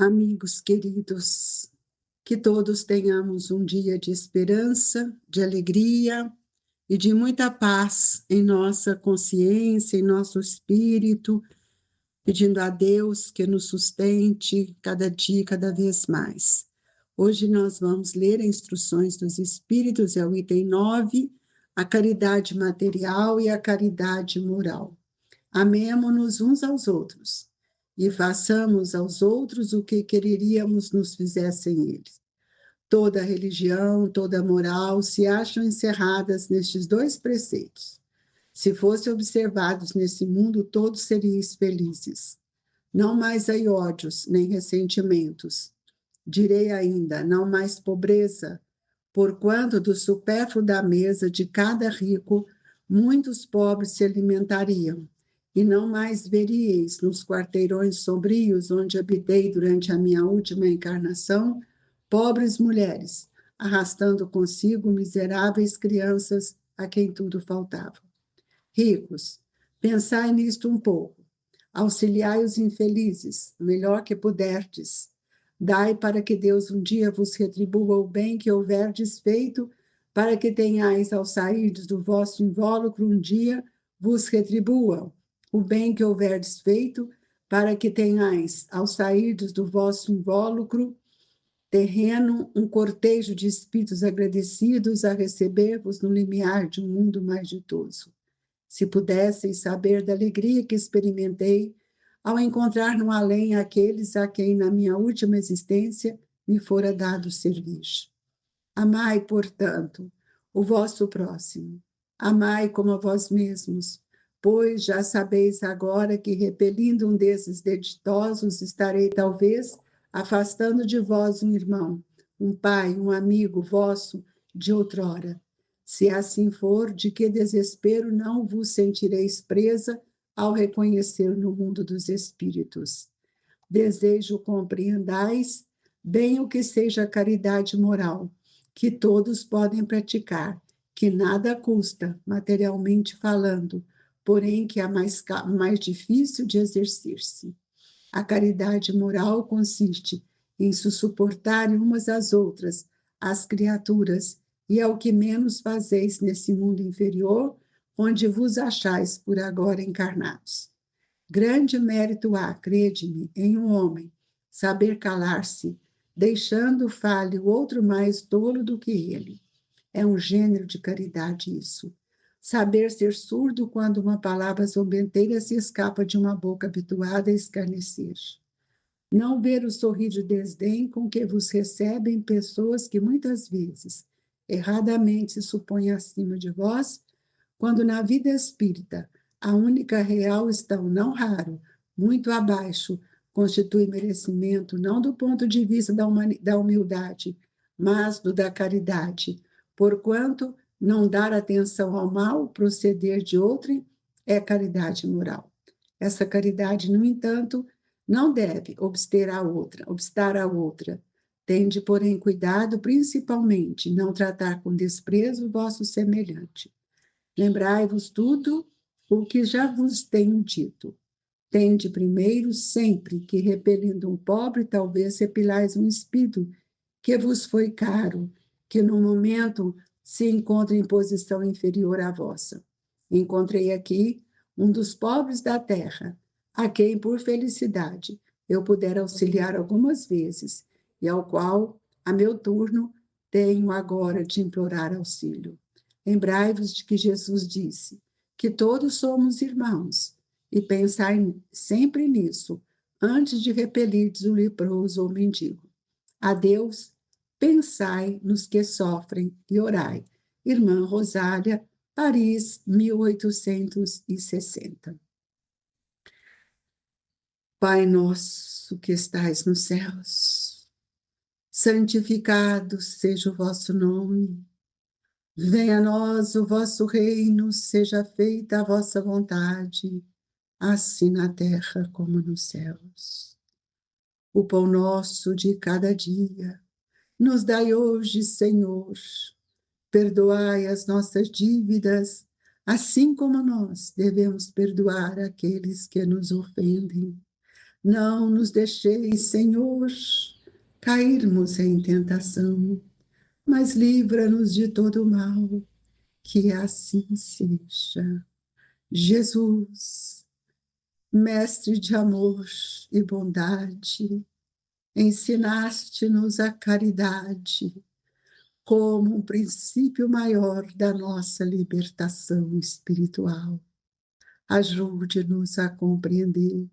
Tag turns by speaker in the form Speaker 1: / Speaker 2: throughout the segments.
Speaker 1: Amigos queridos, que todos tenhamos um dia de esperança, de alegria e de muita paz em nossa consciência, em nosso espírito, pedindo a Deus que nos sustente cada dia, cada vez mais. Hoje nós vamos ler as instruções dos Espíritos, é o item 9, a caridade material e a caridade moral. Amemo-nos uns aos outros e façamos aos outros o que quereríamos nos fizessem eles. Toda religião, toda moral se acham encerradas nestes dois preceitos. Se fossem observados nesse mundo, todos seríeis felizes. Não mais há ódios, nem ressentimentos. Direi ainda, não mais pobreza, porquanto do supérfluo da mesa de cada rico, muitos pobres se alimentariam. E não mais veríeis nos quarteirões sombrios onde habitei durante a minha última encarnação, pobres mulheres, arrastando consigo miseráveis crianças a quem tudo faltava. Ricos, pensai nisto um pouco. Auxiliai os infelizes, melhor que puderdes. Dai para que Deus um dia vos retribua o bem que houverdes feito, para que tenhais, ao sairdes do vosso invólucro, um dia vos retribua o bem que houverdes feito, para que tenhais, ao sairdes do vosso invólucro terreno, um cortejo de espíritos agradecidos a receber-vos no limiar de um mundo mais ditoso. Se pudesseis saber da alegria que experimentei ao encontrar no além aqueles a quem na minha última existência me fora dado serviço. Amai, portanto, o vosso próximo. Amai como a vós mesmos, pois já sabeis agora que, repelindo um desses deditosos, estarei talvez afastando de vós um irmão, um pai, um amigo vosso de outrora. Se assim for, de que desespero não vos sentireis presa ao reconhecer no mundo dos espíritos. Desejo compreendais bem o que seja a caridade moral, que todos podem praticar, que nada custa, materialmente falando, porém que é mais difícil de exercer-se. A caridade moral consiste em se suportarem umas às outras, as criaturas, e é o que menos fazeis nesse mundo inferior, onde vos achais por agora encarnados. Grande mérito há, crede-me, em um homem, saber calar-se, deixando fale o outro mais tolo do que ele. É um gênero de caridade isso. Saber ser surdo quando uma palavra zombeteira se escapa de uma boca habituada a escarnecer. Não ver o sorriso de desdém com que vos recebem pessoas que muitas vezes, erradamente, se supõem acima de vós, quando na vida espírita a única real estão, não raro, muito abaixo, constitui merecimento não do ponto de vista da humildade, mas do da caridade, porquanto não dar atenção ao mal proceder de outrem é caridade moral. Essa caridade, no entanto, não deve obstar a outra. Tende, porém, cuidado, principalmente, não tratar com desprezo o vosso semelhante. Lembrai-vos tudo o que já vos tenho dito. Tende primeiro, sempre que, repelindo um pobre, talvez repelais um espírito que vos foi caro, que no momento se encontra em posição inferior à vossa. Encontrei aqui um dos pobres da terra, a quem, por felicidade, eu puder auxiliar algumas vezes, e ao qual, a meu turno, tenho agora de implorar auxílio. Lembrai-vos de que Jesus disse que todos somos irmãos, e pensai sempre nisso, antes de repelirdes o leproso ou mendigo. A Deus, pensai nos que sofrem e orai. Irmã Rosália, Paris, 1860. Pai nosso que estais nos céus, santificado seja o vosso nome. Venha a nós o vosso reino, seja feita a vossa vontade, assim na terra como nos céus. O pão nosso de cada dia, nos dai hoje, Senhor. Perdoai as nossas dívidas, assim como nós devemos perdoar aqueles que nos ofendem. Não nos deixeis, Senhor, cairmos em tentação, mas livra-nos de todo mal, que assim seja. Jesus, Mestre de amor e bondade, ensinaste-nos a caridade como um princípio maior da nossa libertação espiritual. Ajude-nos a compreender,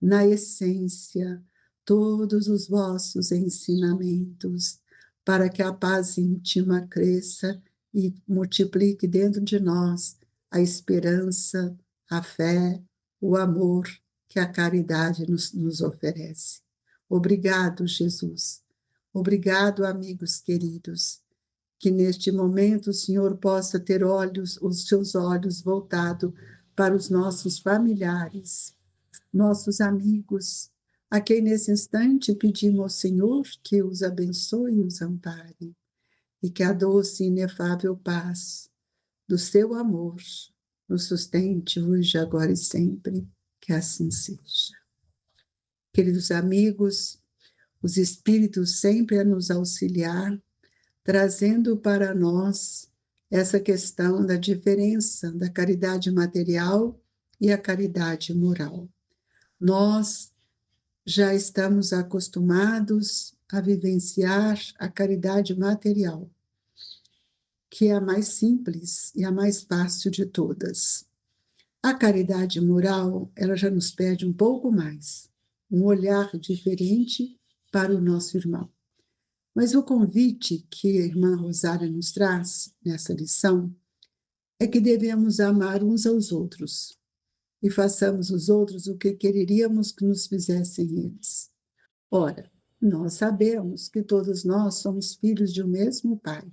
Speaker 1: na essência, todos os vossos ensinamentos, para que a paz íntima cresça e multiplique dentro de nós a esperança, a fé, o amor que a caridade nos oferece. Obrigado, Jesus. Obrigado, amigos queridos. Que neste momento o Senhor possa ter os seus olhos voltados para os nossos familiares, nossos amigos, a quem nesse instante pedimos ao Senhor que os abençoe e os ampare, e que a doce e inefável paz do seu amor nos sustente hoje, agora e sempre, que assim seja. Queridos amigos, os Espíritos sempre a nos auxiliar, trazendo para nós essa questão da diferença da caridade material e a caridade moral. Nós já estamos acostumados a vivenciar a caridade material, que é a mais simples e a mais fácil de todas. A caridade moral, ela já nos pede um pouco mais, um olhar diferente para o nosso irmão. Mas o convite que a irmã Rosária nos traz nessa lição é que devemos amar uns aos outros e façamos os outros o que quereríamos que nos fizessem eles. Ora, nós sabemos que todos nós somos filhos de um mesmo Pai.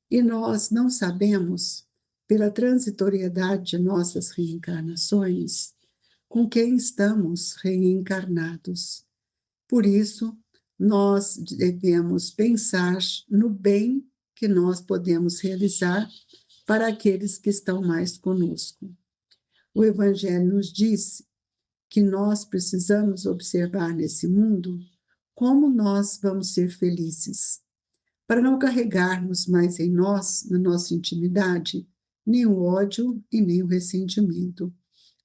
Speaker 1: E nós não sabemos, pela transitoriedade de nossas reencarnações, com quem estamos reencarnados. Por isso, nós devemos pensar no bem que nós podemos realizar para aqueles que estão mais conosco. O Evangelho nos diz que nós precisamos observar nesse mundo como nós vamos ser felizes, para não carregarmos mais em nós, na nossa intimidade, nem o ódio e nem o ressentimento.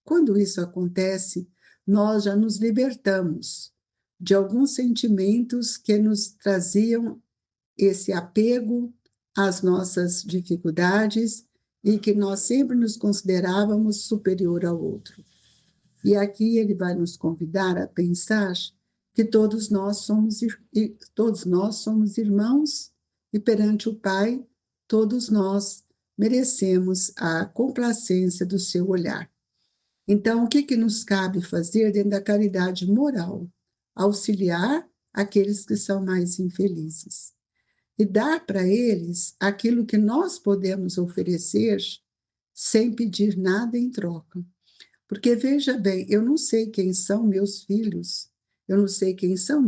Speaker 1: Quando isso acontece, nós já nos libertamos de alguns sentimentos que nos traziam esse apego às nossas dificuldades e que nós sempre nos considerávamos superior ao outro. E aqui ele vai nos convidar a pensar que todos nós somos irmãos e perante o Pai, todos nós merecemos a complacência do seu olhar. Então, o que nos cabe fazer dentro da caridade moral? Auxiliar aqueles que são mais infelizes e dar para eles aquilo que nós podemos oferecer sem pedir nada em troca. Porque, veja bem, eu não sei quem são meus filhos, eu não sei quem são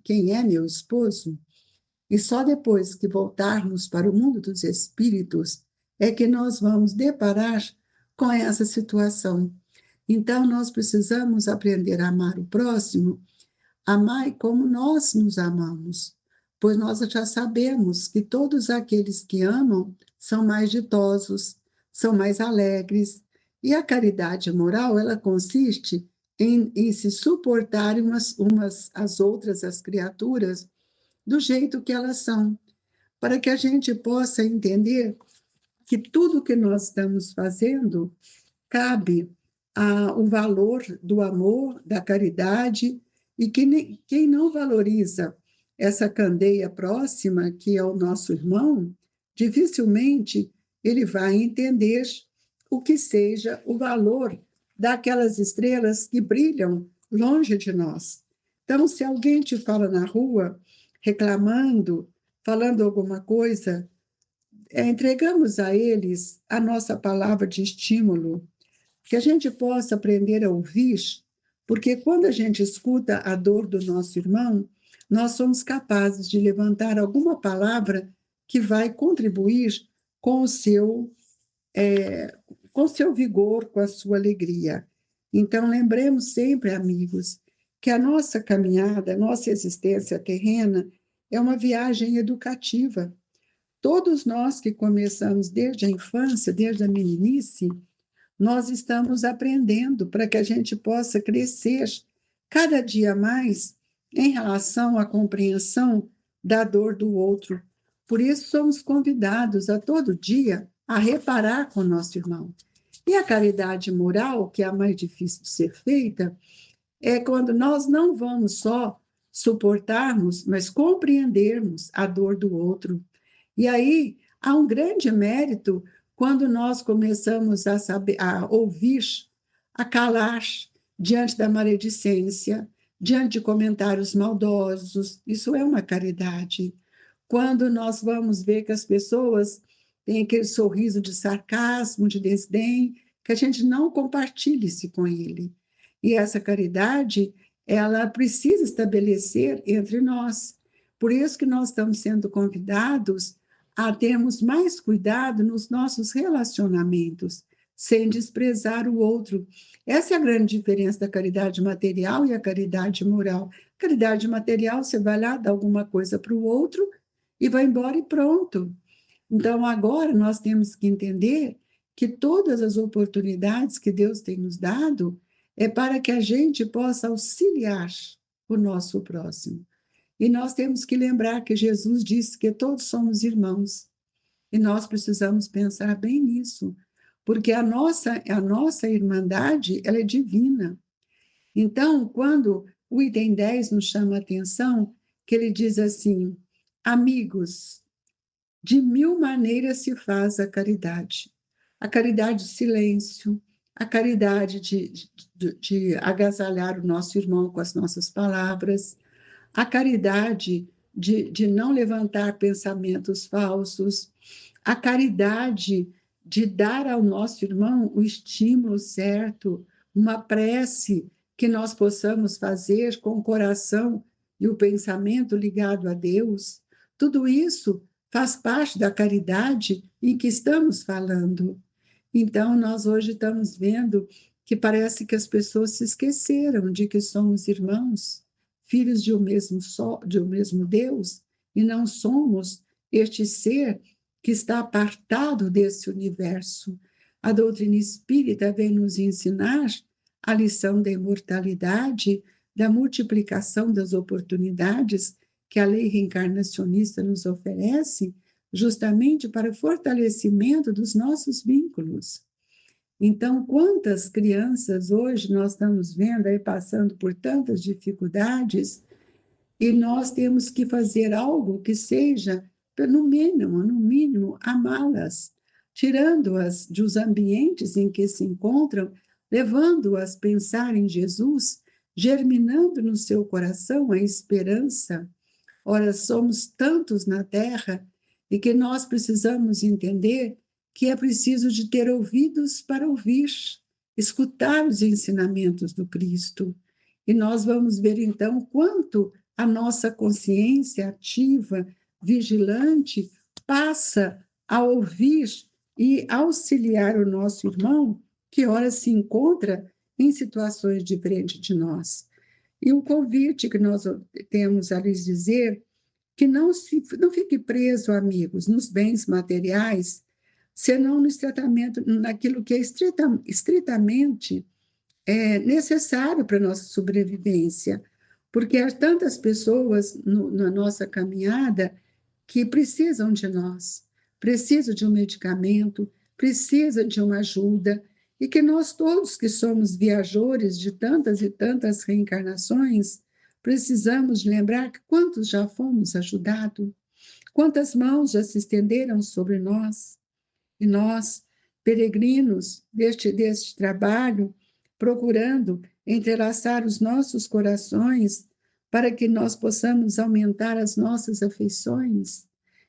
Speaker 1: quem é meu esposo, e só depois que voltarmos para o mundo dos espíritos é que nós vamos deparar com essa situação. Então, nós precisamos aprender a amar o próximo, amar como nós nos amamos, pois nós já sabemos que todos aqueles que amam são mais ditosos, são mais alegres, e a caridade moral, ela consiste em se suportarem umas às outras, as criaturas, do jeito que elas são, para que a gente possa entender que tudo que nós estamos fazendo cabe o valor do amor, da caridade, e que quem não valoriza essa candeia próxima, que é o nosso irmão, dificilmente ele vai entender o que seja o valor daquelas estrelas que brilham longe de nós. Então, se alguém te fala na rua, reclamando, falando alguma coisa, entregamos a eles a nossa palavra de estímulo, que a gente possa aprender a ouvir, porque quando a gente escuta a dor do nosso irmão, nós somos capazes de levantar alguma palavra que vai contribuir com o seu, com o seu vigor, com a sua alegria. Então, lembremos sempre, amigos, que a nossa caminhada, a nossa existência terrena é uma viagem educativa. Todos nós que começamos desde a infância, desde a meninice, nós estamos aprendendo para que a gente possa crescer cada dia mais em relação à compreensão da dor do outro. Por isso, somos convidados a todo dia a reparar com o nosso irmão. E a caridade moral, que é a mais difícil de ser feita, é quando nós não vamos só suportarmos, mas compreendermos a dor do outro. E aí há um grande mérito quando nós começamos a saber, a ouvir, a calar diante da maledicência, diante de comentários maldosos. Isso é uma caridade. Quando nós vamos ver que as pessoas têm aquele sorriso de sarcasmo, de desdém, que a gente não compartilhe-se com ele. E essa caridade, ela precisa estabelecer entre nós. Por isso que nós estamos sendo convidados a termos mais cuidado nos nossos relacionamentos, sem desprezar o outro. Essa é a grande diferença da caridade material e a caridade moral. Caridade material, você vai lá, dá alguma coisa para o outro e vai embora e pronto. Então, agora nós temos que entender que todas as oportunidades que Deus tem nos dado é para que a gente possa auxiliar o nosso próximo. E nós temos que lembrar que Jesus disse que todos somos irmãos. E nós precisamos pensar bem nisso, porque a nossa irmandade, ela é divina. Então, quando o item 10 nos chama a atenção, que ele diz assim: amigos, de mil maneiras se faz a caridade. A caridade do silêncio, a caridade de agasalhar o nosso irmão com as nossas palavras, a caridade de não levantar pensamentos falsos, a caridade de dar ao nosso irmão o estímulo certo, uma prece que nós possamos fazer com o coração e o pensamento ligado a Deus. Tudo isso faz parte da caridade em que estamos falando. Então, nós hoje estamos vendo que parece que as pessoas se esqueceram de que somos irmãos, filhos de um mesmo Deus, e não somos este ser que está apartado desse universo. A doutrina espírita vem nos ensinar a lição da imortalidade, da multiplicação das oportunidades que a lei reencarnacionista nos oferece, justamente para o fortalecimento dos nossos vínculos. Então, quantas crianças hoje nós estamos vendo aí passando por tantas dificuldades e nós temos que fazer algo que seja, no mínimo, amá-las, tirando-as dos ambientes em que se encontram, levando-as a pensar em Jesus, germinando no seu coração a esperança. Ora, somos tantos na Terra e que nós precisamos entender que é preciso de ter ouvidos para ouvir, escutar os ensinamentos do Cristo. E nós vamos ver então quanto a nossa consciência ativa, vigilante, passa a ouvir e auxiliar o nosso irmão, que ora se encontra em situações diferentes de nós. E o convite que nós temos a lhes dizer que não fique preso, amigos, nos bens materiais, senão naquilo que é estritamente necessário para a nossa sobrevivência, porque há tantas pessoas na nossa caminhada que precisam de nós, precisam de um medicamento, precisam de uma ajuda, e que nós todos que somos viajores de tantas e tantas reencarnações, precisamos lembrar que quantos já fomos ajudados, quantas mãos já se estenderam sobre nós, e nós, peregrinos deste trabalho, procurando entrelaçar os nossos corações para que nós possamos aumentar as nossas afeições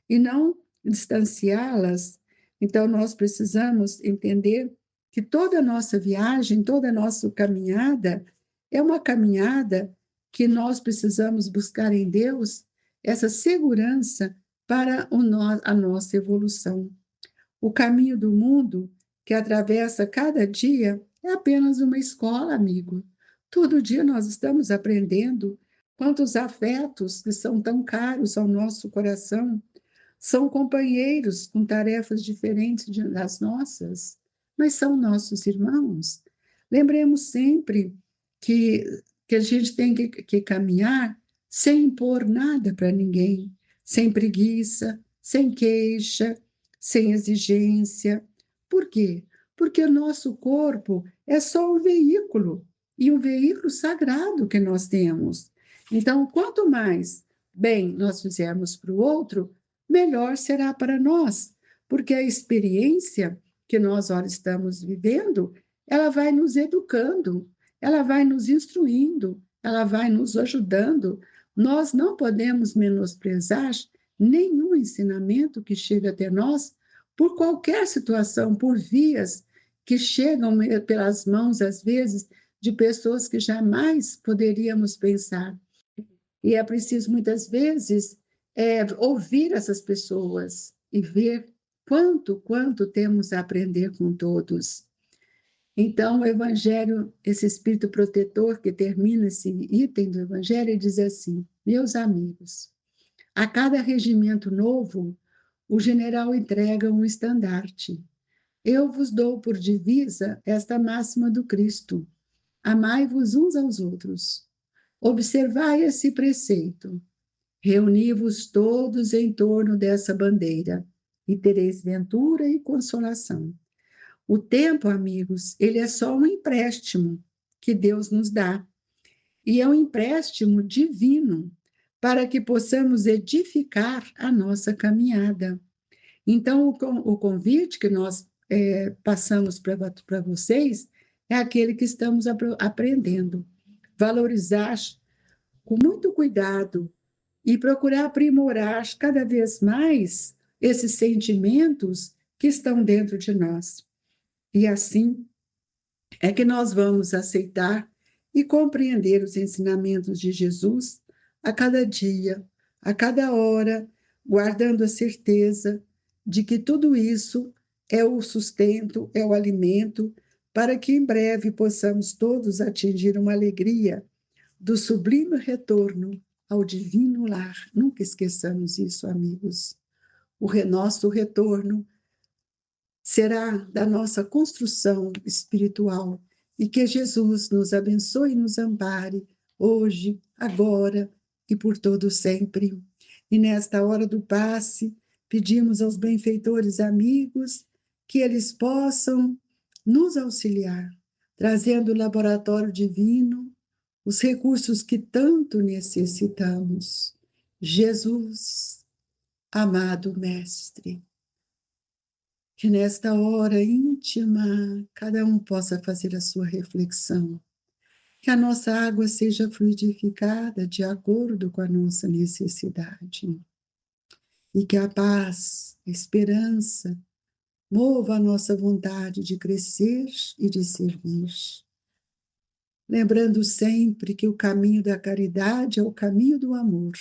Speaker 1: e não distanciá-las. Então, nós precisamos entender que toda a nossa viagem, toda a nossa caminhada, é uma caminhada que nós precisamos buscar em Deus essa segurança para a nossa evolução. O caminho do mundo que atravessa cada dia é apenas uma escola, amigo. Todo dia nós estamos aprendendo quantos afetos que são tão caros ao nosso coração são companheiros com tarefas diferentes das nossas, mas são nossos irmãos. Lembremos sempre que, que a gente tem que caminhar sem impor nada para ninguém, sem preguiça, sem queixa, sem exigência. Por quê? Porque o nosso corpo é só um veículo, e um veículo sagrado que nós temos. Então, quanto mais bem nós fizermos para o outro, melhor será para nós, porque a experiência que nós ora estamos vivendo, ela vai nos educando, ela vai nos instruindo, ela vai nos ajudando. Nós não podemos menosprezar nenhum ensinamento que chega até nós, por qualquer situação, por vias que chegam pelas mãos, às vezes, de pessoas que jamais poderíamos pensar. E é preciso, muitas vezes, ouvir essas pessoas e ver quanto temos a aprender com todos. Então, o Evangelho, esse espírito protetor que termina esse item do Evangelho, diz assim: meus amigos, a cada regimento novo, o general entrega um estandarte. Eu vos dou por divisa esta máxima do Cristo: amai-vos uns aos outros. Observai esse preceito: reuni-vos todos em torno dessa bandeira e tereis ventura e consolação. O tempo, amigos, ele é só um empréstimo que Deus nos dá. E é um empréstimo divino para que possamos edificar a nossa caminhada. Então, o convite que nós passamos para vocês é aquele que estamos aprendendo. Valorizar com muito cuidado e procurar aprimorar cada vez mais esses sentimentos que estão dentro de nós. E assim é que nós vamos aceitar e compreender os ensinamentos de Jesus a cada dia, a cada hora, guardando a certeza de que tudo isso é o sustento, é o alimento, para que em breve possamos todos atingir uma alegria do sublime retorno ao divino lar. Nunca esqueçamos isso, amigos. Nosso retorno será da nossa construção espiritual, e que Jesus nos abençoe e nos ampare hoje, agora e por todo sempre. E nesta hora do passe, pedimos aos benfeitores amigos que eles possam nos auxiliar, trazendo o laboratório divino os recursos que tanto necessitamos. Jesus, amado Mestre, que nesta hora íntima cada um possa fazer a sua reflexão, que a nossa água seja fluidificada de acordo com a nossa necessidade, e que a paz, a esperança, mova a nossa vontade de crescer e de servir. Lembrando sempre que o caminho da caridade é o caminho do amor,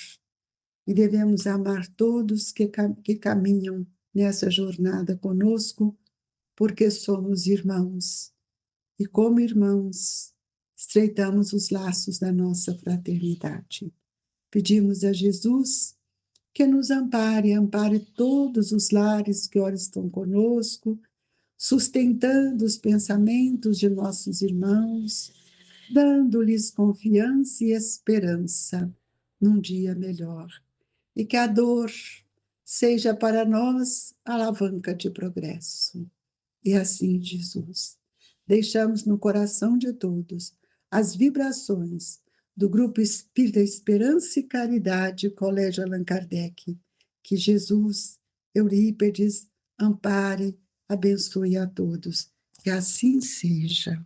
Speaker 1: e devemos amar todos que caminham nessa jornada conosco, porque somos irmãos, e como irmãos, estreitamos os laços da nossa fraternidade. Pedimos a Jesus que nos ampare, ampare todos os lares que ora estão conosco, sustentando os pensamentos de nossos irmãos, dando-lhes confiança e esperança num dia melhor. E que a dor seja para nós alavanca de progresso. E assim, Jesus, deixamos no coração de todos as vibrações do Grupo Espírita Esperança e Caridade, Colégio Allan Kardec. Que Jesus, Eurípedes, ampare, abençoe a todos. Que assim seja.